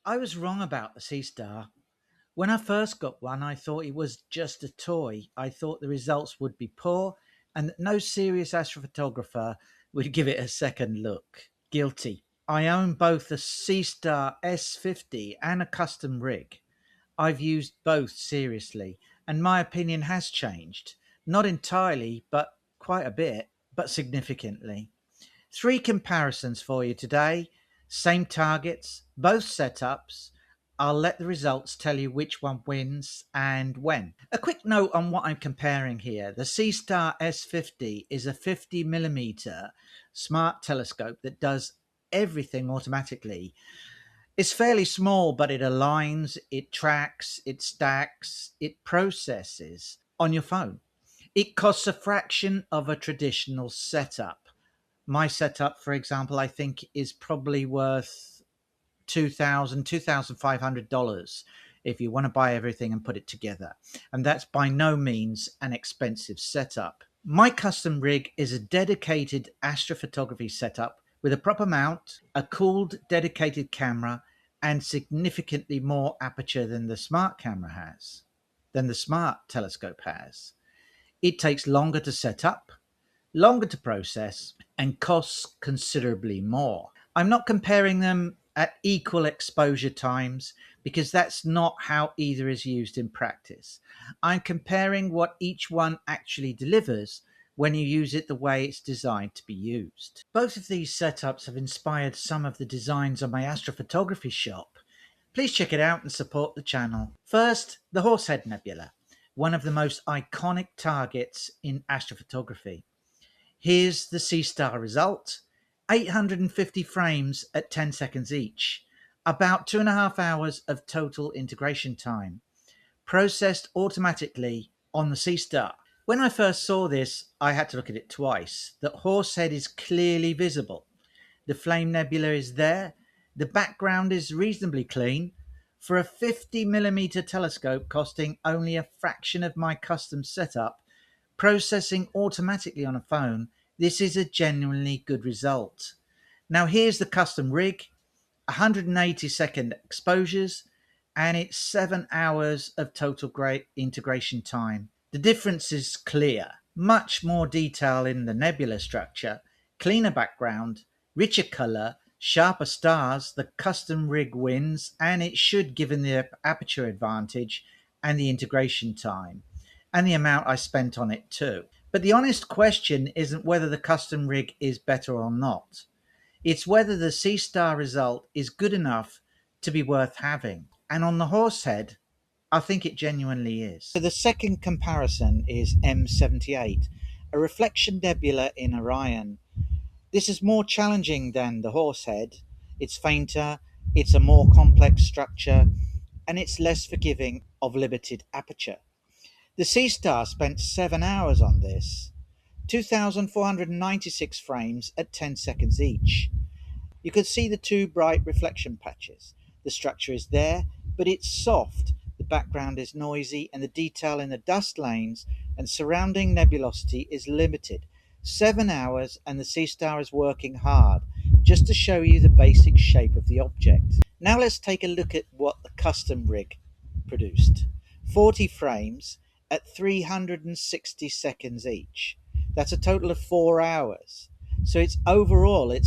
I was wrong about the Seestar. When I first got one, I thought it was just a toy. I thought the results would be poor and that no serious astrophotographer would give it a second look. Guilty. I own both the Seestar S50 and a custom rig. I've used both seriously, and my opinion has changed. Not entirely, but quite a bit, but significantly. Three comparisons for you today. Same targets, both setups. I'll let the results tell you which one wins and when. A quick note on what I'm comparing here. The Seestar S50 is a 50mm smart telescope that does everything automatically. It's fairly small, but it aligns, it tracks, it stacks, it processes on your phone. It costs a fraction of a traditional setup. My setup, for example, I think is probably worth $2,500 if you want to buy everything and put it together. And that's by no means an expensive setup. My custom rig is a dedicated astrophotography setup with a proper mount, a cooled dedicated camera, and significantly more aperture than the smart telescope has. It takes longer to set up, longer to process, and costs considerably more. I'm not comparing them at equal exposure times because that's not how either is used in practice. I'm comparing what each one actually delivers when you use it the way it's designed to be used. Both of these setups have inspired some of the designs on my astrophotography shop. Please check it out and support the channel. First, the Horsehead Nebula, one of the most iconic targets in astrophotography. Here's the Seestar result: 850 frames at 10 seconds each, about 2.5 hours of total integration time, processed automatically on the Seestar. When I first saw this, I had to look at it twice. The Horsehead is clearly visible. The Flame Nebula is there. The background is reasonably clean. For a 50mm telescope costing only a fraction of my custom setup, processing automatically on a phone, this is a genuinely good result. Now here's the custom rig, 180-second exposures, and it's 7 hours of total great integration time. The difference is clear. Much more detail in the nebula structure, cleaner background, richer color, sharper stars. The custom rig wins, and it should, given the aperture advantage and the integration time and the amount I spent on it too. But the honest question isn't whether the custom rig is better or not. It's whether the Seestar result is good enough to be worth having. And on the Horsehead, I think it genuinely is. So the second comparison is M78, a reflection nebula in Orion. This is more challenging than the Horsehead. It's fainter, it's a more complex structure, and it's less forgiving of limited aperture. The Seestar spent 7 hours on this, 2,496 frames at 10 seconds each. You can see the two bright reflection patches. The structure is there, but it's soft. The background is noisy, and the detail in the dust lanes and surrounding nebulosity is limited. 7 hours, and the Seestar is working hard, just to show you the basic shape of the object. Now let's take a look at what the custom rig produced. 40 frames at 360 seconds each. That's a total of 4 hours. So it's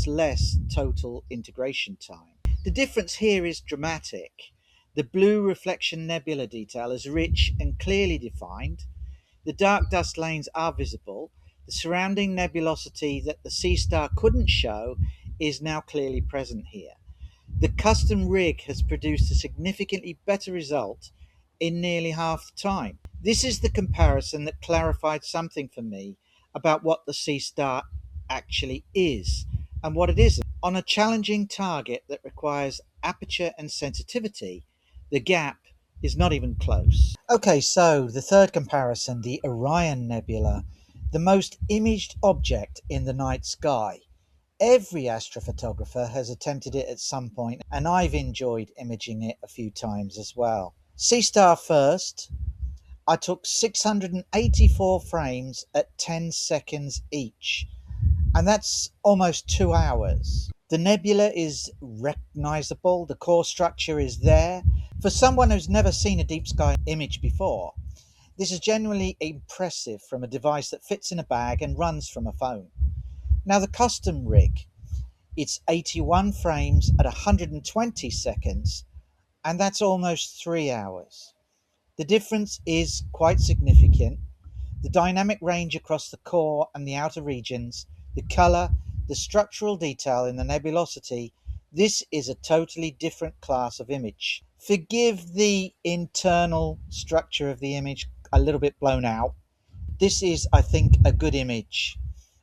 less total integration time. The difference here is dramatic. The blue reflection nebula detail is rich and clearly defined. The dark dust lanes are visible. The surrounding nebulosity that the Seestar couldn't show is now clearly present here. The custom rig has produced a significantly better result in nearly half the time. This is the comparison that clarified something for me about what the Seestar actually is and what it isn't. On a challenging target that requires aperture and sensitivity, the gap is not even close. Okay, so the third comparison, the Orion Nebula, the most imaged object in the night sky. Every astrophotographer has attempted it at some point, and I've enjoyed imaging it a few times as well. Seestar first, I took 684 frames at 10 seconds each, and that's almost 2 hours. The nebula is recognizable, the core structure is there. For someone who's never seen a deep sky image before, this is genuinely impressive from a device that fits in a bag and runs from a phone. Now, the custom rig, it's 81 frames at 120 seconds, and that's almost 3 hours. The difference is quite significant. The dynamic range across the core and the outer regions, the colour, the structural detail in the nebulosity, this is a totally different class of image. Forgive the internal structure of the image a little bit blown out. This is, I think, a good image.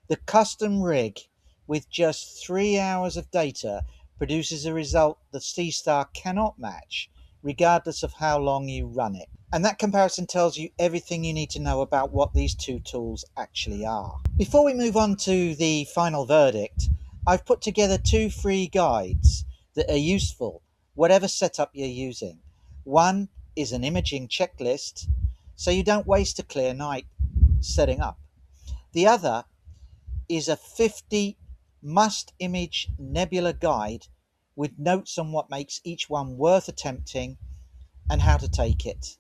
The custom rig, with just 3 hours of data, produces a result the Seestar cannot match, regardless of how long you run it. And that comparison tells you everything you need to know about what these two tools actually are. Before we move on to the final verdict, I've put together 2 free guides that are useful, whatever setup you're using. One is an imaging checklist, so you don't waste a clear night setting up. The other is a 50 must-image nebula guide with notes on what makes each one worth attempting and how to take it,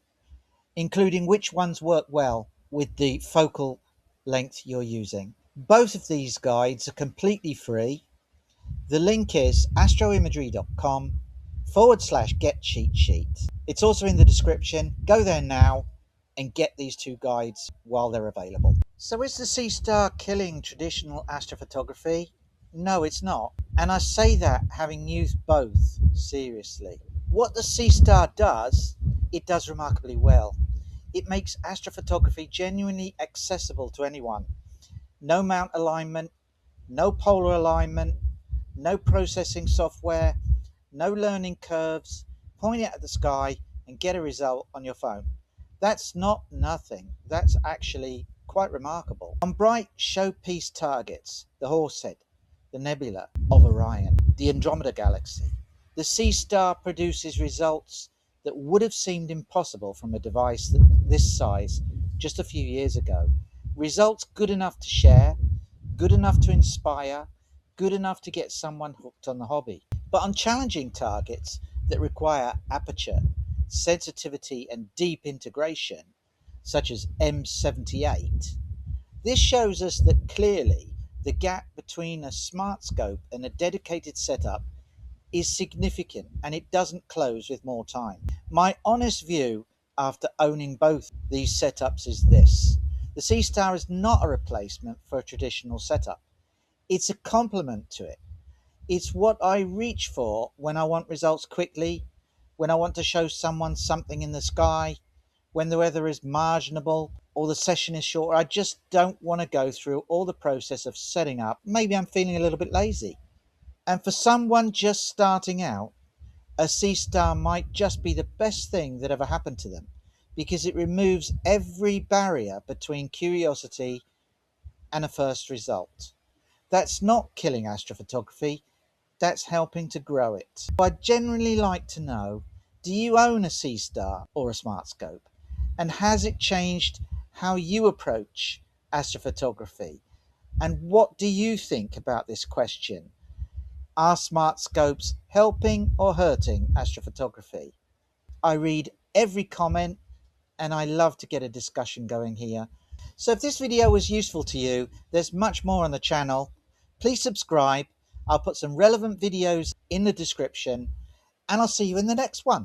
including which ones work well with the focal length you're using. Both of these guides are completely free. The link is astroimagery.com/get cheat sheet. It's also in the description. Go there now and get these 2 guides while they're available. So is the Seestar killing traditional astrophotography? No, it's not. And I say that having used both seriously. What the Seestar does, it does remarkably well. It makes astrophotography genuinely accessible to anyone. No mount alignment, no polar alignment, no processing software, no learning curves. Point it at the sky and get a result on your phone. That's not nothing. That's actually quite remarkable. On bright showpiece targets, the Horsehead, the Nebula of Orion, the Andromeda Galaxy, the Seestar produces results that would have seemed impossible from a device this size just a few years ago. Results good enough to share, good enough to inspire, good enough to get someone hooked on the hobby. But on challenging targets that require aperture, sensitivity and deep integration, such as M78, this shows us that clearly the gap between a smart scope and a dedicated setup is significant, and it doesn't close with more time. My honest view after owning both these setups is this: the Seestar is not a replacement for a traditional setup. It's a complement to it. It's what I reach for when I want results quickly, when I want to show someone something in the sky, when the weather is marginable or the session is short. I just don't want to go through all the process of setting up. Maybe I'm feeling a little bit lazy. And for someone just starting out, a Seestar might just be the best thing that ever happened to them, because it removes every barrier between curiosity and a first result. That's not killing astrophotography, that's helping to grow it. I'd generally like to know, do you own a Seestar or a smart scope? And has it changed how you approach astrophotography? And what do you think about this question? Are smart scopes helping or hurting astrophotography? I read every comment and I love to get a discussion going here. So if this video was useful to you, there's much more on the channel. Please subscribe. I'll put some relevant videos in the description, and I'll see you in the next one.